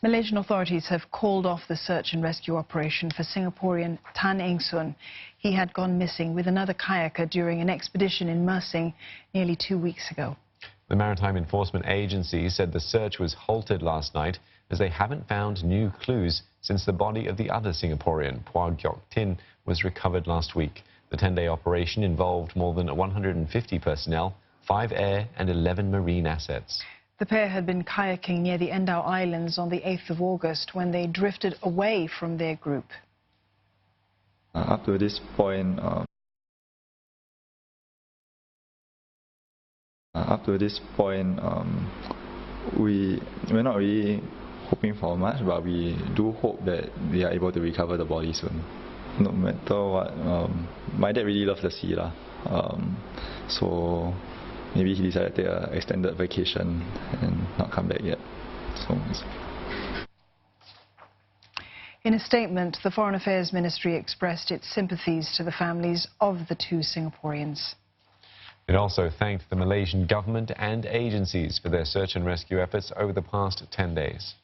Malaysian authorities have called off the search and rescue operation for Singaporean Tan Eng Soon. He had gone missing with another kayaker during an expedition in Mersing nearly 2 weeks ago. The Maritime Enforcement Agency said the search was halted last night as they haven't found new clues since the body of the other Singaporean, Tin, was recovered last week. The 10-day operation involved more than 150 personnel, 5 air and 11 marine assets. The pair had been kayaking near the Endau Islands on the 8th of August when they drifted away from their group. Up to this point, we're not really hoping for much, but we do hope that we are able to recover the body soon. No matter what, my dad really loves the sea, so maybe he decided to take an extended vacation and not come back yet. In a statement, the Foreign Affairs Ministry expressed its sympathies to the families of the two Singaporeans. It also thanked the Malaysian government and agencies for their search and rescue efforts over the past 10 days.